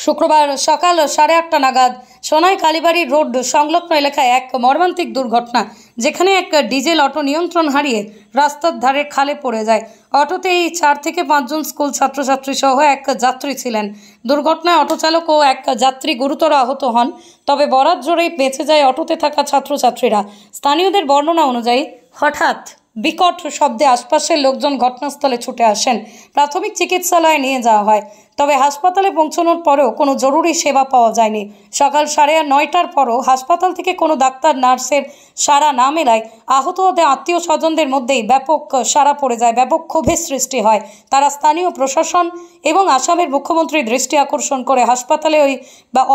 শুক্রবার সকাল 8:30 নাগাদ সোনাই কালীবাড়ি রোড সংলগ্ন এলাকায় এক মর্মান্তিক দুর্ঘটনা, যেখানে এক ডিজেল অটো নিয়ন্ত্রণ হারিয়ে রাস্তার ধারে খালে পড়ে যায়। অটোতে 4 থেকে 5 জন স্কুল ছাত্রছাত্রী সহ এক যাত্রী ছিলেন। দুর্ঘটনায় অটো চালক ও এক যাত্রী গুরুতর আহত হন, তবে বরাত জোরেই বেঁচে যায় অটোতে থাকা ছাত্রছাত্রীরা। স্থানীয়দের বর্ণনা অনুযায়ী হঠাৎ বিকট শব্দে আশপাশের লোকজন ঘটনাস্থলে ছুটে আসেন। প্রাথমিক চিকিৎসালয়ে নিয়ে যাওয়া হয়, তবে হাসপাতালে পৌঁছানোর পরেও কোনো জরুরি সেবা পাওয়া যায়নি। সকাল 9:30টার পরও হাসপাতাল থেকে কোনো ডাক্তার নার্সের সাড়া না মেলায় আহতদের আত্মীয় স্বজনদের মধ্যেই ব্যাপক সাড়া পড়ে যায়, ব্যাপক ক্ষোভের সৃষ্টি হয়। তারা স্থানীয় প্রশাসন এবং আসামের মুখ্যমন্ত্রীর দৃষ্টি আকর্ষণ করে হাসপাতালে ওই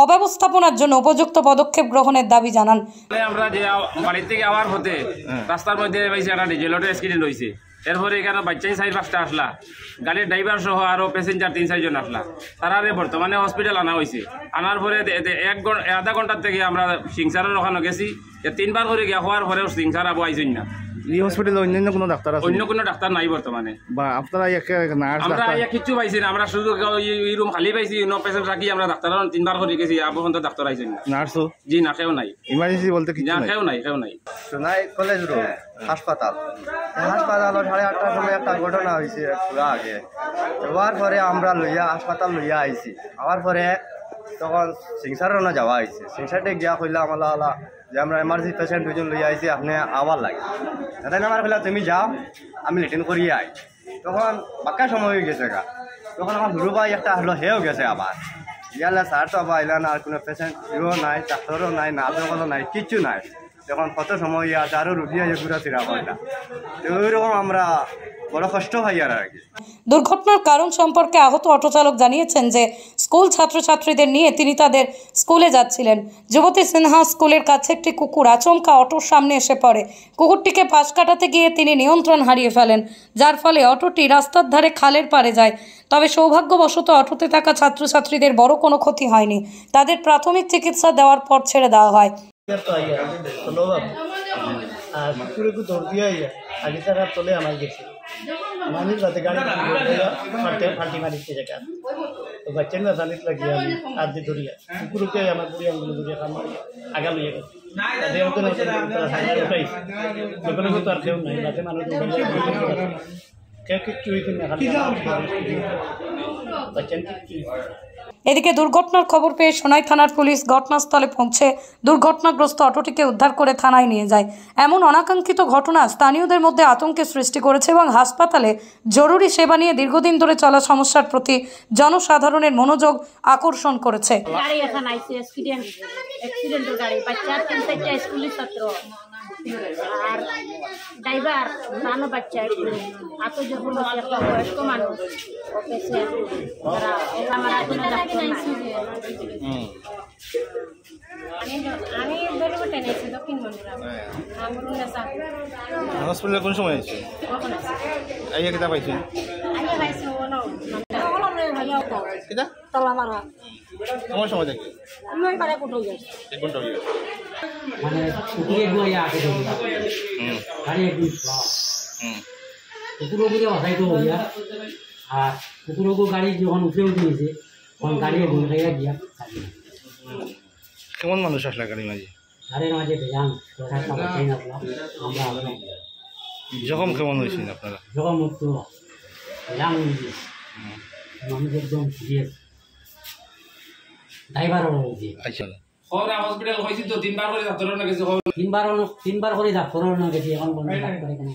অব্যবস্থাপনার জন্য উপযুক্ত পদক্ষেপ গ্রহণের দাবি জানান। আমরা যে বাড়ি থেকে আওয়ার হতে রাস্তার মধ্যে একটা ডিজেল অটো অ্যাক্সিডেন্ট হয়েছে। এরপরে এখানে বাচ্চাই 4-5টা আসলা, গাড়ির ড্রাইভার সহ আরও প্যাসেঞ্জার 3-4 জন আসলা। তারারে বর্তমানে হসপিটাল আনা হয়েছে। আনার পরে আধা ঘন্টার থেকে আমরা সিংসারের ওখানে গেছি। 3বার করে গিয়া হওয়ার পরেও সিংসার আবু আইসেন না। এই হসপিটালে অন্য কোনো ডাক্তার আছে? অন্য কোনো ডাক্তার নাই বর্তমানে। বা আপনারা আমরা কিচ্ছু পাইছি না, আমরা শুধু এই রুম খালি পাইছি। পেশেন্ট রাখি আমরা ডাক্তার 3বার করে গেছি, আবু পর্যন্ত ডাক্তার আইসেন না। নার্সও? জি না, কেউ নাই। ইমার্জেন্সি বলতে কি না, কেউ নাই। সোনাই কলেজ রোড হাসপাতাল। হাসপাতাল 8:30টার সময় একটা ঘটনা হয়েছে পুরা আগে। হওয়ার পরে আমরা হাসপাতাল লইয়া আইছি। আবার পরে তখন সিংসারও না যাওয়া হয়েছে। সিংসারটে গিয়া কইলাম আল্লাহ যে আমরা এমার্জেন্সি পেশেন্ট 2 জন লইয়া আইছি, আপনি আবার লাগে তাই না। আমার কইলা তুমি যাও, আমি লেটিন করিয়ে আই। তখন বাক্কা সময় হয়ে গেছে গা। তখন আমার হুরু ভাই একটা হলো, হেও গেছে আবার। ইয়ালে স্যার তো আবার আইলা না, আর কোনো পেশেন্ট নাই, ডাক্তারও নাই, নার্সও নাই, কিচ্ছু নাই। যখন কত সময় আছে আরও রুগী আছে ঘুরা ফিরা পয়টা, ওইরকম আমরা বড় কষ্ট হয় আর কি। দুর্ঘটনার কারণ সম্পর্কে আহত অটো চালক জানিয়েছেন যে স্কুল ছাত্রছাত্রীদের নিয়ে তিনি তাদের স্কুলে যাচ্ছিলেন। যুবতী সিনহা স্কুলের কাছে একটি কুকুর আচমকা অটোর সামনে এসে পড়ে। কুকুরটিকে পাশ কাটাতে গিয়ে তিনি নিয়ন্ত্রণ হারিয়ে ফেলেন, যার ফলে অটোটি রাস্তার ধারে খালের পাড়ে যায়। তবে সৌভাগ্যবশত অটোতে থাকা ছাত্রছাত্রীদের বড় কোনো ক্ষতি হয়নি। তাদের প্রাথমিক চিকিৎসা দেওয়ার পর ছেড়ে দেওয়া হয়। কুকুরকে দৌড় দিয়ে আগে তারা তোলে আমার গেছে মানুষ রাতে গাড়ি ফাল্টি মারিতে জায়গা তো বাচ্চার না জানিত লাগিয়ে আমি আর দিয়ে ধরিয়া কুকুরকে আমার বুড়ি আঙ্গুলো ধরিয়া খাম আগা লইয়া গেছে তাদের উঠাইছে লোকের তো আর কেউ নাই রাতে মানুষ কেউ কিচ্ছু না খালি বাচ্চার কিচ্ছু। এদিকে দুর্ঘটনার খবর পেয়ে সোনাই থানার পুলিশ ঘটনাস্থলে পৌঁছে দুর্ঘটনাগ্রস্ত অটোটিকে উদ্ধার করে থানায় নিয়ে যায়। এমন অনাকাঙ্ক্ষিত ঘটনা স্থানীয়দের মধ্যে আতঙ্কের সৃষ্টি করেছে এবং হাসপাতালে জরুরি সেবা নিয়ে দীর্ঘদিন ধরে চলা সমস্যার প্রতি জনসাধারণের মনোযোগ আকর্ষণ করেছে। আর ড্রাইভার নানো বাচ্চা এত যখন একটা বয়স্ক মানুষ আমি বেরোবো টেনেছি দক্ষিণ হসপিটালে কোন সময় আছে? আইয়া কিতা পাইছেন? কেমন সময় দেখে? আমি ওই বারে কোথাও যাচ্ছি 1 ঘন্টা হয়ে গেছে। মানে কুকুরের বইয়া আগে গাড়ি একদম কুকুরগুলো হটাইতে হইয়া আর কুকুরগুলো গাড়ি যখন উঠে দিয়েছে তখন গাড়ি ঘুমাইয়া গিয়া কেমন মানুষ আসলে গাড়ির মাঝে? গাড়ির মাঝে ভেজান আমরা জখম কেমন হয়েছেন আপনারা? জখম মুক্ত ভেজান মানুষ একদম সিরিয়াস ড্রাইভারও হয়েছে। আচ্ছা হসপিটাল হয়েছি তো 3বার করে ডাক্তার না গেছে। 3বার করে ডাক্তার না গেছি, এখন ডাক্তার এখানে